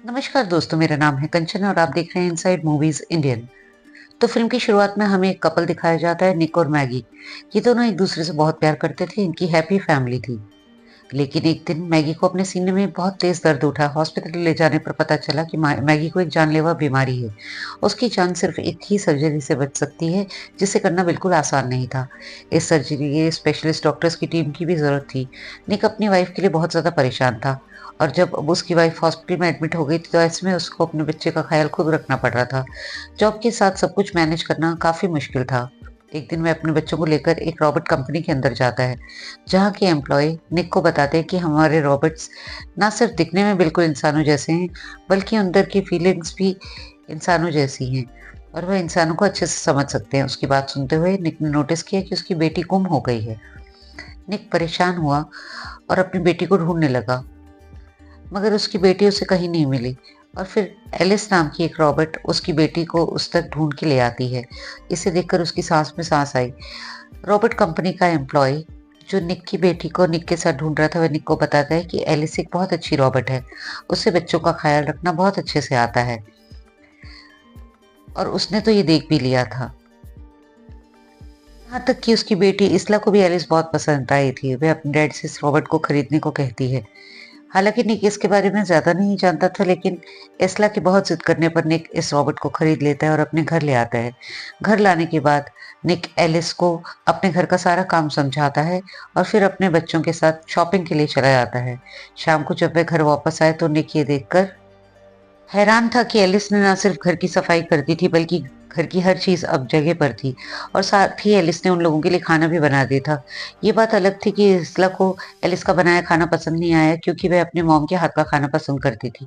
नमस्कार दोस्तों, मेरा नाम है कंचन और आप देख रहे हैं इनसाइड मूवीज इंडियन। तो फिल्म की शुरुआत में हमें एक कपल दिखाया जाता है, निक और मैगी। ये दोनों एक दूसरे से बहुत प्यार करते थे, इनकी हैप्पी फैमिली थी। लेकिन एक दिन मैगी को अपने सीने में बहुत तेज दर्द उठा। हॉस्पिटल ले जाने पर पता चला कि मैगी को एक जानलेवा बीमारी है। उसकी जान सिर्फ एक ही सर्जरी से बच सकती है, जिसे करना बिल्कुल आसान नहीं था। इस सर्जरी के लिए स्पेशलिस्ट डॉक्टर्स की टीम की भी जरूरत थी। निक अपनी वाइफ के लिए बहुत ज्यादा परेशान था, और जब अब उसकी वाइफ हॉस्पिटल में एडमिट हो गई थी तो ऐसे में उसको अपने बच्चे का ख्याल खुद रखना पड़ रहा था। जॉब के साथ सब कुछ मैनेज करना काफी मुश्किल था। एक दिन मैं अपने बच्चों को लेकर एक रॉबोट कंपनी के अंदर जाता है, जहाँ के एम्प्लॉय निक को बताते हैं कि हमारे रॉबोट्स ना सिर्फ दिखने में बिल्कुल इंसानों जैसे हैं, बल्कि अंदर की फीलिंग्स भी इंसानों जैसी हैं, और वह इंसानों को अच्छे से समझ सकते हैं। उसकी बात सुनते हुए निक ने नोटिस किया कि उसकी बेटी गुम हो गई है। निक परेशान हुआ और अपनी बेटी को ढूंढने लगा, मगर उसकी बेटी उसे कहीं नहीं मिली। और फिर एलिस नाम की एक रॉबोट उसकी बेटी को उस तक ढूंढ के ले आती है। इसे देखकर उसकी सांस में सांस आई। रॉबर्ट कंपनी का एम्प्लॉय जो निक की बेटी को निक के साथ ढूंढ रहा था, वह निक को बताता है कि एलिस एक बहुत अच्छी रॉबर्ट है। उसे बच्चों का ख्याल रखना बहुत अच्छे से आता है, और उसने तो ये देख भी लिया था। यहाँ तक कि उसकी बेटी इसला को भी एलिस बहुत पसंद आई थी। वह अपने डैड से इस रॉबर्ट को खरीदने को कहती है। हालांकि निक इसके बारे में ज्यादा नहीं जानता था, लेकिन एस्ला की बहुत जिद करने पर निक इस रॉबर्ट को खरीद लेता है और अपने घर ले आता है। घर लाने के बाद निक एलिस को अपने घर का सारा काम समझाता है, और फिर अपने बच्चों के साथ शॉपिंग के लिए चला जाता है। शाम को जब वह घर वापस आए तो निक ये देखकर हैरान था कि एलिस ने ना सिर्फ घर की सफाई कर दी थी, बल्कि घर की हर चीज अब जगह पर थी। और साथ ही एलिस ने उन लोगों के लिए खाना भी बना दिया था। ये बात अलग थी कि इसला को एलिस का बनाया खाना पसंद नहीं आया, क्योंकि वह अपने मॉम के हाथ का खाना पसंद करती थी।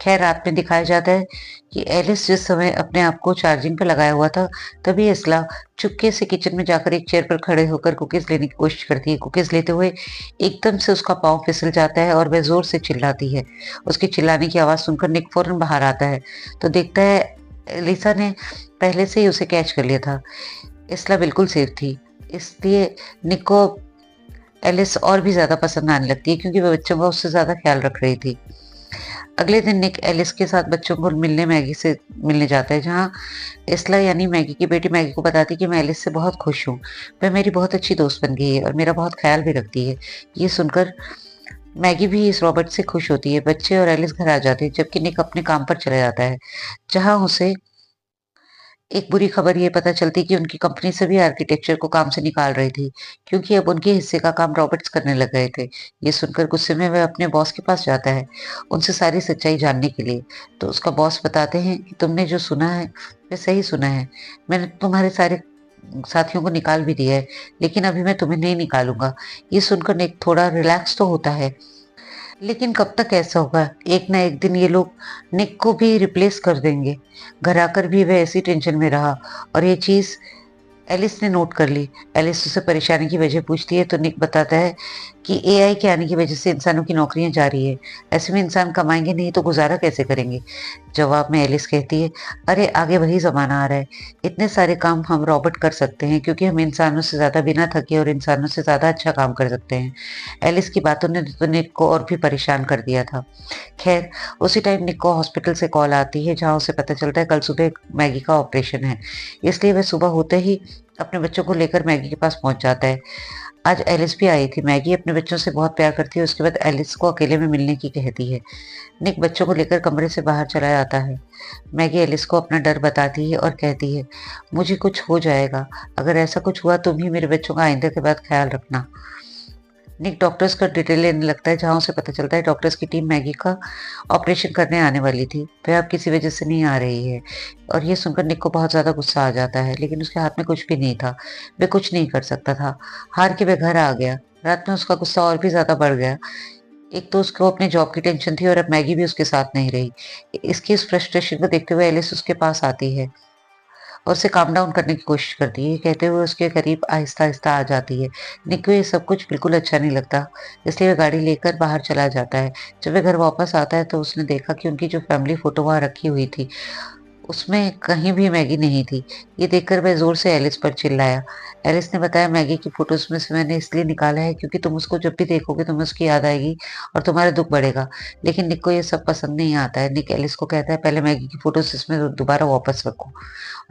खैर, रात में दिखाया जाता है कि एलिस जिस समय अपने आप को चार्जिंग पर लगाया हुआ था, तभी इसला चुपके से किचन में जाकर एक चेयर पर खड़े होकर कुकीज लेने की कोशिश करती है। कुकीज लेते हुए एकदम से उसका पाँव फिसल जाता है और वह जोर से चिल्लाती है। उसके चिल्लाने की आवाज सुनकर निक फौरन बाहर आता है, तो देखता है एलिसा ने पहले से ही उसे कैच कर लिया था। इसला बिल्कुल सेफ थी, इसलिए निक को एलिस और भी ज्यादा पसंद आने लगती है, क्योंकि वह बच्चों का उससे ज्यादा ख्याल रख रही थी। अगले दिन निक एलिस के साथ बच्चों को मिलने मैगी से मिलने जाता है, जहाँ इसला यानी मैगी की बेटी मैगी को बताती है कि मैं एलिस से बहुत खुश हूँ। वह मेरी बहुत अच्छी दोस्त बन गई है और मेरा बहुत ख्याल भी रखती है। ये सुनकर मैगी भी इस रॉबर्ट से खुश होती है। बच्चे और एलिस घर आ जाते हैं, जबकि निक अपने काम पर चला जाता है, जहाँ उसे एक बुरी खबर ये पता चलती कि उनकी कंपनी सभी आर्किटेक्चर को काम से निकाल रही थी, क्योंकि अब उनके हिस्से का काम रॉबर्ट्स करने लग गए थे। ये सुनकर गुस्से में वह अपने बॉस के पास जाता है, उनसे सारी सच्चाई जानने के लिए। तो उसका बॉस बताते हैं कि तुमने जो सुना है वह सही सुना है। मैंने तुम्हारे सारे साथियों को निकाल भी दिया है, लेकिन अभी मैं तुम्हें नहीं निकालूंगा। ये सुनकर निक थोड़ा रिलैक्स तो होता है, लेकिन कब तक ऐसा होगा? एक ना एक दिन ये लोग निक को भी रिप्लेस कर देंगे। घर आकर भी वह ऐसी टेंशन में रहा, और ये चीज एलिस ने नोट कर ली। एलिस उससे परेशानी की वजह पूछती है, तो निक बताता है कि एआई के आने की वजह से इंसानों की नौकरियां जा रही है। ऐसे में इंसान कमाएंगे नहीं तो गुजारा कैसे करेंगे? जवाब में एलिस कहती है, अरे आगे वही जमाना आ रहा है। इतने सारे काम हम रॉबोट कर सकते हैं, क्योंकि हम इंसानों से ज्यादा बिना थके और इंसानों से ज्यादा अच्छा काम कर सकते हैं। एलिस की बातों ने तो निक को और भी परेशान कर दिया था। खैर, उसी टाइम निक को हॉस्पिटल से कॉल आती है, जहाँ उसे पता चलता है कल सुबह मैगी का ऑपरेशन है। इसलिए वह सुबह होते ही अपने बच्चों को लेकर मैगी के पास पहुंच जाता है। आज एलिस भी आई थी। मैगी अपने बच्चों से बहुत प्यार करती है। उसके बाद एलिस को अकेले में मिलने की कहती है। निक बच्चों को लेकर कमरे से बाहर चला जाता है। मैगी एलिस को अपना डर बताती है और कहती है, मुझे कुछ हो जाएगा। अगर ऐसा कुछ हुआ तुम ही मेरे बच्चों का आइंदा के बाद ख्याल रखना। निक डॉक्टर्स का डिटेल लेने लगता है, जहाँ उसे पता चलता है डॉक्टर्स की टीम मैगी का ऑपरेशन करने आने वाली थी। वह अब किसी वजह से नहीं आ रही है, और ये सुनकर निक को बहुत ज्यादा गुस्सा आ जाता है, लेकिन उसके हाथ में कुछ भी नहीं था। वह कुछ नहीं कर सकता था। हार के वह घर आ गया। रात में उसका गुस्सा और भी ज्यादा बढ़ गया। एक तो उसको अपने जॉब की टेंशन थी, और अब मैगी भी उसके साथ नहीं रही। इसकी इस फ्रस्ट्रेशन को देखते हुए एलिस उसके पास आती है और उसे काम डाउन करने की कोशिश करती है। ये कहते हुए उसके करीब आहिस्ता आहिस्ता आ जाती है। निक को ये सब कुछ बिल्कुल अच्छा नहीं लगता, इसलिए वह गाड़ी लेकर बाहर चला जाता है। जब वह घर वापस आता है तो उसने देखा कि उनकी जो फैमिली फोटो वहाँ रखी हुई थी, उसमें कहीं भी मैगी नहीं थी। ये देखकर मैं ज़ोर से एलिस पर चिल्लाया। एलिस ने बताया, मैगी की फ़ोटोज़ में से मैंने इसलिए निकाला है क्योंकि तुम उसको जब भी देखोगे तुम्हें उसकी याद आएगी और तुम्हारा दुःख बढ़ेगा। लेकिन निक को ये सब पसंद नहीं आता है। निक एलिस को कहता है, पहले मैगी की फ़ोटोज़ इसमें दोबारा वापस रखो।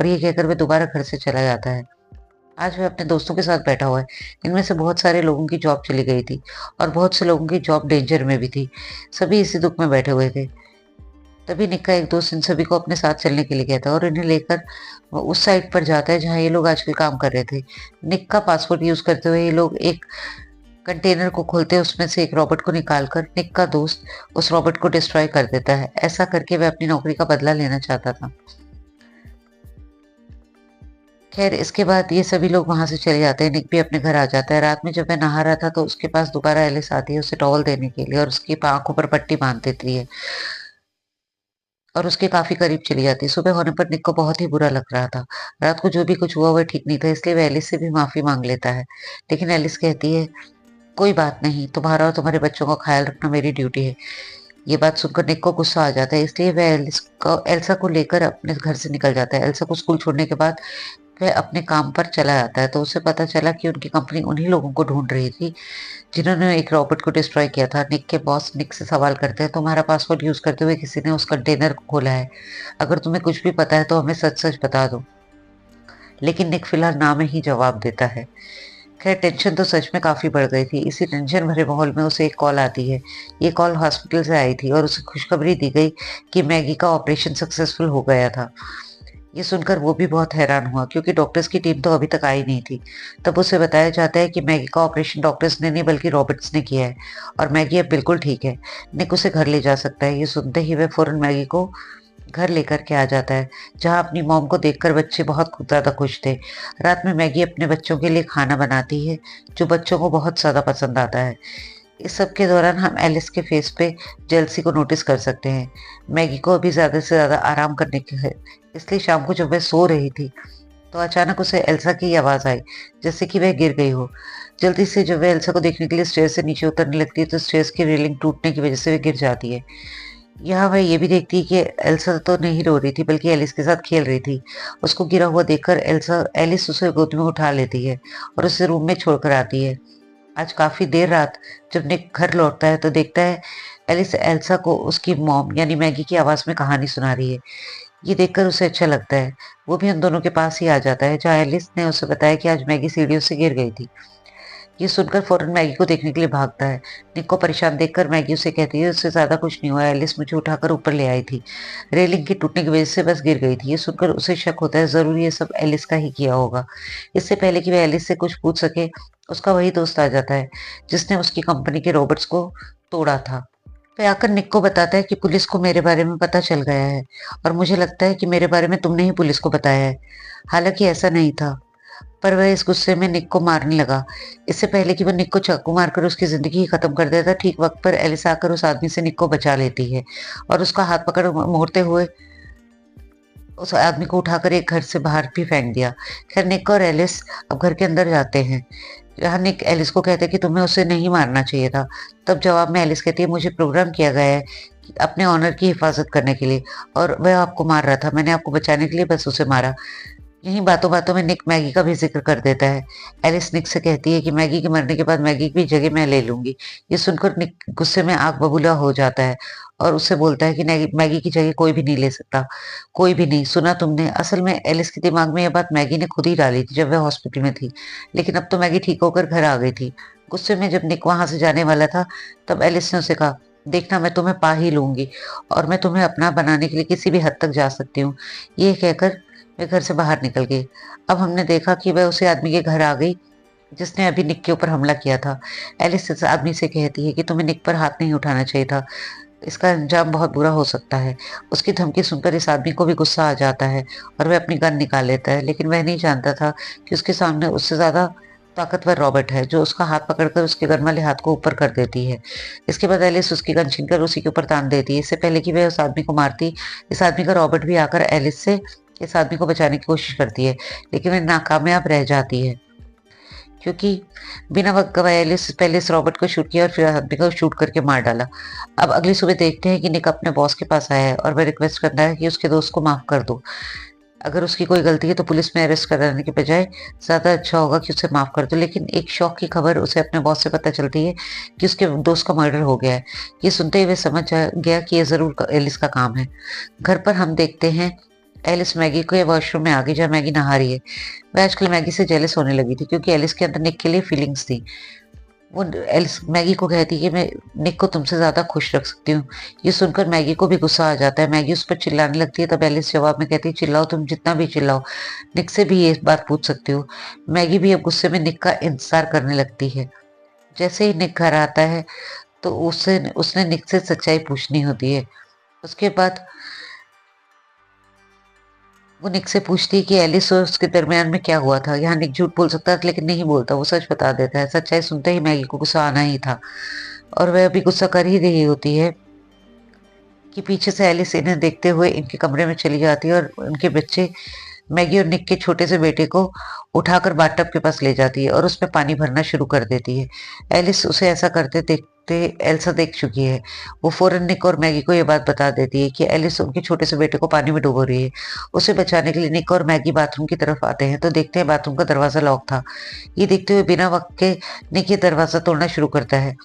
और ये कहकर वह दोबारा घर से चला जाता है। आज वह अपने दोस्तों के साथ बैठा हुआ है। इनमें से बहुत सारे लोगों की जॉब चली गई थी और बहुत से लोगों की जॉब डेंजर में भी थी। सभी इसी दुःख में बैठे हुए थे। तभी निक का एक दोस्त इन सभी को अपने साथ चलने के लिए कहता है और इन्हें लेकर वो उस साइट पर जाता है जहाँ ये लोग आजकल काम कर रहे थे। निक का पासपोर्ट यूज़ करते हुए ये लोग एक कंटेनर को खोलते हैं, उसमें से एक रॉबर्ट को निकालकर निक का दोस्त उस रॉबर्ट को डिस्ट्रॉय कर देता है। ऐसा करके वह अपनी नौकरी का बदला लेना चाहता था। खैर इसके बाद ये सभी लोग वहाँ से चले जाते हैं। निक भी अपने घर आ जाता है। रात में जब वह नहा रहा था तो उसके पास दोबारा एलिस आती है उसे टॉवल देने के लिए और उसकी आँखों पर पट्टी बाँध देती है और उसके काफ़ी करीब चली जाती है। सुबह होने पर निक को बहुत ही बुरा लग रहा था। रात को जो भी कुछ हुआ वह ठीक नहीं था, इसलिए वह एलिस से भी माफ़ी माँग लेता है। लेकिन एलिस कहती है, कोई बात नहीं, तुम्हारा और तुम्हारे बच्चों का ख़्याल रखना मेरी ड्यूटी है। ये बात सुनकर निक को गुस्सा आ जाता है, इसलिए वह एल्सा को लेकर अपने घर से निकल जाता है। एल्सा को स्कूल छोड़ने के बाद वह अपने काम पर चला जाता है तो उसे पता चला कि उनकी कंपनी उन्हीं लोगों को ढूंढ रही थी जिन्होंने एक रॉबर्ट को डिस्ट्रॉय किया था। निक के बॉस निक से सवाल करते हैं, तुम्हारा पासवर्ड यूज करते हुए किसी ने उस कंटेनर को खोला है। अगर तुम्हें कुछ भी पता है तो हमें सच सच बता दो। लेकिन निक फिलहाल ना में ही जवाब देता है। खैर टेंशन तो सच में काफ़ी बढ़ गई थी। इसी टेंशन भरे माहौल में उसे एक कॉल आती है। ये कॉल हॉस्पिटल से आई थी और उसे खुशखबरी दी गई कि मैगी का ऑपरेशन सक्सेसफुल हो गया था। ये सुनकर वो भी बहुत हैरान हुआ क्योंकि डॉक्टर्स की टीम तो अभी तक आई नहीं थी। तब उसे बताया जाता है कि मैगी का ऑपरेशन डॉक्टर्स ने नहीं बल्कि रॉबर्ट्स ने किया है और मैगी अब बिल्कुल ठीक है। निक उसे घर ले जा सकता है। ये सुनते ही वह फौरन मैगी को घर लेकर के आ जाता है, जहाँ अपनी मॉम को देखकर बच्चे बहुत ज़्यादा खुश थे। रात में मैगी अपने बच्चों के लिए खाना बनाती है, जो बच्चों को बहुत ज़्यादा पसंद आता है। इस सब के दौरान हम एलिस के फेस पे जेलसी को नोटिस कर सकते हैं। मैगी को अभी ज़्यादा से ज़्यादा आराम करने की है, इसलिए शाम को जब वह सो रही थी, तो अचानक उसे एल्सा की आवाज़ आई, जैसे कि वह गिर गई हो। जल्दी से जब वह एल्सा को देखने के लिए स्टेयर से नीचे उतरने लगती है, तो स्टेयर्स की रेलिंग टूटने की वजह से वह गिर जाती है। यहाँ वह ये भी देखती है कि एल्सा तो नहीं रो रही थी बल्कि एलिस के साथ खेल रही थी। उसको गिरा हुआ देखकर एलिस उसे गोद में उठा लेती है और उसे रूम में छोड़कर आती है। आज काफ़ी देर रात जब निक घर लौटता है तो देखता है एलिस एल्सा को उसकी मॉम यानी मैगी की आवाज़ में कहानी सुना रही है। ये देखकर उसे अच्छा लगता है। वो भी उन दोनों के पास ही आ जाता है जहाँ एलिस ने उसे बताया कि आज मैगी सीढ़ियों से गिर गई थी। ये सुनकर फौरन मैगी को देखने के लिए भागता है। निक को परेशान देखकर मैगी उसे कहती है, उससे ज़्यादा कुछ नहीं हुआ, एलिस मुझे उठाकर ऊपर ले आई थी। रेलिंग के टूटने की वजह से बस गिर गई थी। ये सुनकर उसे शक होता है, ज़रूर ये सब एलिस का ही किया होगा। इससे पहले कि वह एलिस से कुछ पूछ सके, उसका वही दोस्त आ जाता है जिसने उसकी कंपनी के रॉबर्ट्स को तोड़ा था। वह आकर निक को बताता है कि पुलिस को मेरे बारे में पता चल गया है और मुझे लगता है कि मेरे बारे में तुमने ही पुलिस को बताया है। हालांकि ऐसा नहीं था, पर वह इस गुस्से में निक को मारने लगा। इससे पहले कि वह निक को चाकू मारकर उसकी ज़िंदगी ही ख़त्म कर देता, ठीक वक़्त पर एलिस आकर उस आदमी से निक को बचा लेती है और उसका हाथ पकड़ मोड़ते हुए उस आदमी को उठाकर एक घर से बाहर भी फेंक दिया। खैर निक और एलिस अब घर के अंदर जाते हैं, जहाँ निक एलिस को कहता है कि तुम्हें उसे नहीं मारना चाहिए था। तब जवाब में एलिस कहती है, मुझे प्रोग्राम किया गया है कि अपने ऑनर की हिफाज़त करने के लिए और वह आपको मार रहा था। मैंने आपको बचाने के लिए बस उसे मारा। यहीं बातों-बातों में निक मैगी का भी ज़िक्र कर देता है। एलिस निक से कहती है कि मैगी के मरने के बाद मैगी की जगह मैं ले लूँगी। ये सुनकर निक गुस्से में आग बबूला हो जाता है और उससे बोलता है कि मैगी की जगह कोई भी नहीं ले सकता। कोई भी नहीं, सुना तुमने? असल में एलिस के दिमाग में ये बात मैगी ने खुद ही डाली थी जब वह हॉस्पिटल में थी। लेकिन अब तो मैगी ठीक होकर घर आ गई थी। गुस्से में जब निक वहाँ से जाने वाला था, तब एलिस ने उसे कहा, देखना मैं तुम्हें पा ही लूँगी और मैं तुम्हें अपना बनाने के लिए किसी भी हद तक जा सकती हूँ। ये कहकर वे घर से बाहर निकल गई। अब हमने देखा कि वह उसी आदमी के घर आ गई जिसने अभी निक के ऊपर हमला किया था। एलिस इस आदमी से कहती है कि तुम्हें निक पर हाथ नहीं उठाना चाहिए था, इसका अंजाम बहुत बुरा हो सकता है। उसकी धमकी सुनकर इस आदमी को भी गुस्सा आ जाता है और वह अपनी गन निकाल लेता है, लेकिन वह नहीं जानता था कि उसके सामने उससे ज़्यादा ताकतवर रॉबर्ट है, जो उसका हाथ पकड़कर उसके गन वाले हाथ को ऊपर कर देती है। इसके बाद एलिस उसकी गन छीनकर उसी के ऊपर तान देती है। इससे पहले कि वह उस आदमी को मारती, इस आदमी का रॉबर्ट भी आकर एलिस से इस आदमी को बचाने की कोशिश करती है, लेकिन वह नाकामयाब रह जाती है क्योंकि बिना वक़्त गवाए एलिस पहले इस रॉबर्ट को शूट किया और फिर आदमी को शूट करके मार डाला। अब अगली सुबह देखते हैं कि निक अपने बॉस के पास आया है और वह रिक्वेस्ट करता है कि उसके दोस्त को माफ़ कर दो। अगर उसकी कोई गलती है तो पुलिस में अरेस्ट कराने के बजाय ज़्यादा अच्छा होगा कि उसे माफ़ कर दो। लेकिन एक शॉक की खबर उसे अपने बॉस से पता चलती है कि उसके दोस्त का मर्डर हो गया है। ये सुनते ही वह समझ गया कि ये ज़रूर एलिस का काम है। घर पर हम देखते हैं एलिस मैगी को वॉशरूम में आ गई जहाँ मैगी नहा रही है। वह आजकल मैगी से जेलस होने लगी थी क्योंकि एलिस के अंदर निक के लिए फीलिंग्स थी। वो एलिस मैगी को कहती है कि मैं निक को तुमसे ज़्यादा खुश रख सकती हूँ। ये सुनकर मैगी को भी गुस्सा आ जाता है। मैगी उस पर चिल्लाने लगती है, तब एलिस जवाब में कहती है, चिल्लाओ तुम जितना भी चिल्लाओ, निक से भी ये बात पूछ सकती हो। मैगी भी अब गुस्से में निक का इंतजार करने लगती है। जैसे ही निक घर आता है तो उसने निक से सच्चाई पूछनी होती है। उसके बाद वो निक से पूछती है कि एलिस और उसके दरमियान में क्या हुआ था। यहाँ निक झूठ बोल सकता है लेकिन नहीं बोलता, वो सच बता देता है। सच्चाई सुनते ही मैगी को गुस्सा आना ही था और वह अभी गुस्सा कर ही रही होती है कि पीछे से एलिस इन्हें देखते हुए इनके कमरे में चली जाती है और उनके बच्चे मैगी और निक के छोटे से बेटे को उठाकर बाथटब के पास ले जाती है और उसमें पानी भरना शुरू कर देती है। एलिस उसे ऐसा करते देखते एल्सा देख चुकी है। वो फौरन निक और मैगी को ये बात बता देती है कि एलिस उनके छोटे से बेटे को पानी में डुबो रही है। उसे बचाने के लिए निक और मैगी बाथरूम की तरफ आते हैं तो देखते हैं बाथरूम का दरवाजा लॉक था। ये देखते हुए बिना वक्त के निक ये दरवाजा तोड़ना शुरू करता है।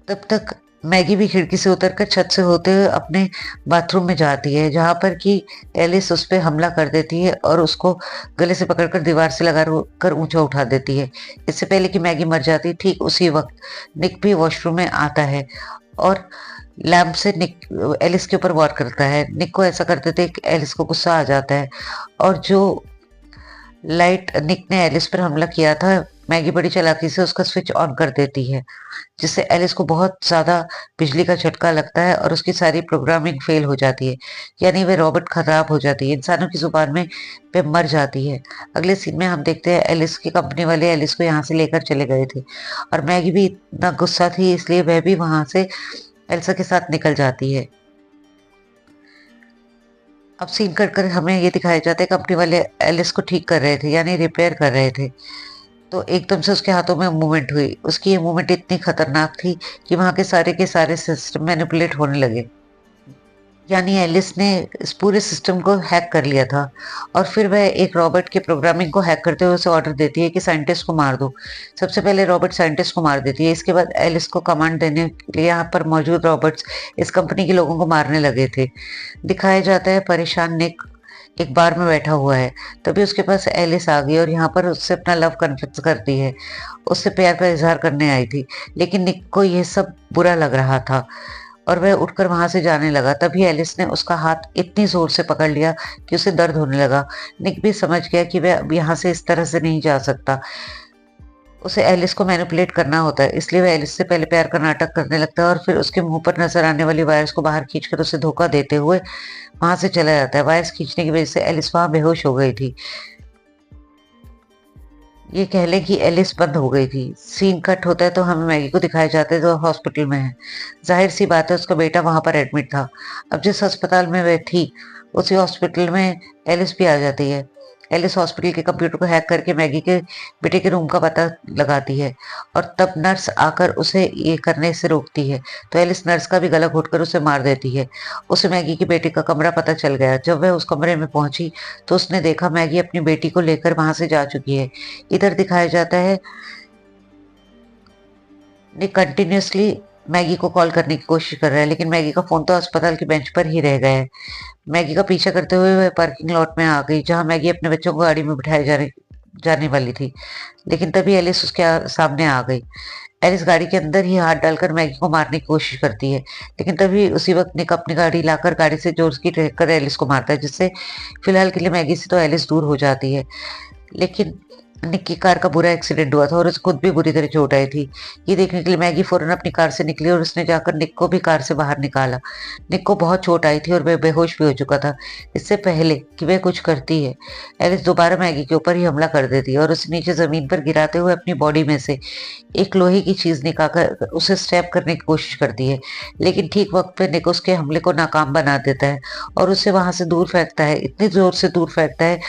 तब तक मैगी भी खिड़की से उतरकर छत से होते हुए अपने बाथरूम में जाती है जहां पर कि एलिस उस पर हमला कर देती है और उसको गले से पकड़कर दीवार से लगा कर ऊंचा उठा देती है। इससे पहले कि मैगी मर जाती ठीक उसी वक्त निक भी वॉशरूम में आता है और लैम्प से निक एलिस के ऊपर वार करता है। निक को ऐसा करते थे एलिस को गुस्सा आ जाता है और जो लाइट निक ने एलिस पर हमला किया था मैगी बड़ी चालाकी से उसका स्विच ऑन कर देती है जिससे एलिस को बहुत ज़्यादा बिजली का झटका लगता है और उसकी सारी प्रोग्रामिंग फेल हो जाती है, यानी वे रॉबोट खराब हो जाती है। इंसानों की जुबान में वे मर जाती है। अगले सीन में हम देखते हैं एलिस की कंपनी वाले एलिस को यहाँ से लेकर चले गए थे और मैगी भी इतना गुस्सा थी इसलिए वह भी वहां से एल्सा के साथ निकल जाती है। अब सीन कट कर हमें ये दिखाया जाता है कंपनी वाले एलिस को ठीक कर रहे थे यानी रिपेयर कर रहे थे तो एकदम से उसके हाथों में मूवमेंट हुई। उसकी ये मूवमेंट इतनी खतरनाक थी कि वहां के सारे सिस्टम मैनिपुलेट होने लगे, यानी एलिस ने इस पूरे सिस्टम को हैक कर लिया था। और फिर वह एक रॉबर्ट के प्रोग्रामिंग को हैक करते हुए उसे ऑर्डर देती है कि साइंटिस्ट को मार दो। सबसे पहले रॉबर्ट साइंटिस्ट को मार देती है। इसके बाद एलिस को कमांड देने के लिए यहाँ पर मौजूद रॉबर्ट्स इस कंपनी के लोगों को मारने लगे थे। दिखाया जाता है परेशान निक एक बार में बैठा हुआ है, तभी उसके पास एलिस आ गई और यहाँ पर उससे अपना लव कन्फेस करती है। उससे प्यार का इजहार करने आई थी लेकिन निक को यह सब बुरा लग रहा था और वह उठकर वहां से जाने लगा। तभी एलिस ने उसका हाथ इतनी जोर से पकड़ लिया कि उसे दर्द होने लगा। निक भी समझ गया कि वह अब यहाँ से इस तरह से नहीं जा सकता, उसे एलिस को मैनिपुलेट करना होता है। इसलिए वह एलिस से पहले प्यार का नाटक करने लगता है और फिर उसके मुंह पर नजर आने वाली वायर्स को बाहर खींचकर उसे धोखा देते हुए वहां से चला जाता है। वायर्स खींचने की वजह से एलिस वहां बेहोश हो गई थी। ये कह लें कि एलिस बंद हो गई थी। सीन कट होता है तो हमें मैगी को दिखाया जाता है जो हॉस्पिटल में है। जाहिर सी बात है उसका बेटा वहां पर एडमिट था। अब जिस अस्पताल में वह थी उसी हॉस्पिटल में एलिस भी आ जाती है। एलिस हॉस्पिटल के कंप्यूटर को हैक करके मैगी के बेटे के रूम का पता लगाती है और तब नर्स आकर उसे ये करने से रोकती है तो एलिस नर्स का भी गला घोटकर उसे मार देती है। उसे मैगी के बेटे का कमरा पता चल गया। जब वह उस कमरे में पहुंची तो उसने देखा मैगी अपनी बेटी को लेकर वहां से जा चुकी है। इधर दिखाया जाता है निक कंटिन्यूसली मैगी को कॉल करने की कोशिश कर रहा है लेकिन मैगी का फोन तो अस्पताल की बेंच पर ही रह गया है। मैगी का पीछा करते हुए वह पार्किंग लॉट में आ गई जहां मैगी अपने बच्चों को गाड़ी में बिठाए जाने वाली थी, लेकिन तभी एलिस उसके सामने आ गई। एलिस गाड़ी के अंदर ही हाथ डालकर मैगी को मारने की कोशिश करती है लेकिन तभी उसी वक्त निक अपनी गाड़ी लाकर गाड़ी से जोर की टक्कर एलिस को मारता है जिससे फिलहाल के लिए मैगी से तो एलिस दूर हो जाती है। लेकिन निक की कार का बुरा एक्सीडेंट हुआ था और उसे खुद भी बुरी तरह चोट आई थी। ये देखने के लिए मैगी फौरन अपनी कार से निकली और उसने जाकर निक को भी कार से बाहर निकाला। निक को बहुत चोट आई थी और वह बेहोश भी हो चुका था। इससे पहले कि वह कुछ करती है एलिस दोबारा मैगी के ऊपर ही हमला कर देती है और उसे नीचे जमीन पर गिराते हुए अपनी बॉडी में से एक लोहे की चीज निकालकर उसे स्टैप करने की कोशिश करती है लेकिन ठीक वक्त पे निक उसके हमले को नाकाम बना देता है और उसे वहां से दूर फेंकता है। इतनी जोर से दूर फेंकता है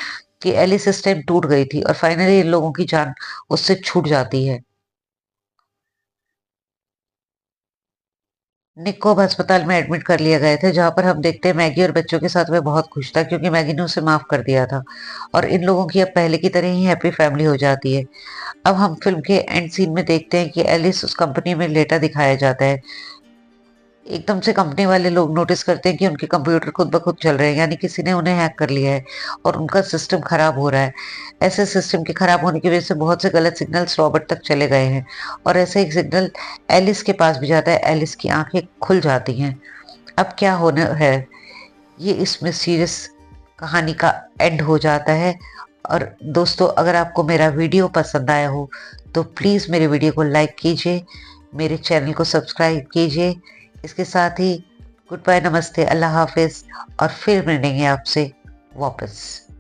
कि एलिस इस टाइम टूट गई थी और फाइनली इन लोगों की जान उससे छूट जाती है। निक को अब अस्पताल में एडमिट कर लिया गया था, जहाँ पर हम देखते हैं मैगी और बच्चों के साथ वह बहुत खुश था क्योंकि मैगी ने उसे माफ कर दिया था और इन लोगों की अब पहले की तरह ही हैप्पी फैमिली हो जाती है। अब हम फिल्म के एंड सीन में देखते हैं कि एलिस उस कंपनी में लेटा दिखाया जाता है। एकदम से कंपनी वाले लोग नोटिस करते हैं कि उनके कंप्यूटर खुद ब खुद चल रहे हैं, यानी किसी ने उन्हें हैक कर लिया है और उनका सिस्टम खराब हो रहा है। ऐसे सिस्टम के खराब होने की वजह से बहुत से गलत सिग्नल्स रॉबर्ट तक चले गए हैं और ऐसे एक सिग्नल एलिस के पास भी जाता है। एलिस की आंखें खुल जाती हैं। अब क्या होना है, ये इस मिस्टीरियस कहानी का एंड हो जाता है। और दोस्तों, अगर आपको मेरा वीडियो पसंद आया हो तो प्लीज़ मेरे वीडियो को लाइक कीजिए, मेरे चैनल को सब्सक्राइब कीजिए। इसके साथ ही गुड बाय, नमस्ते, अल्लाह हाफ़िज़ और फिर मिलेंगे आपसे वापस।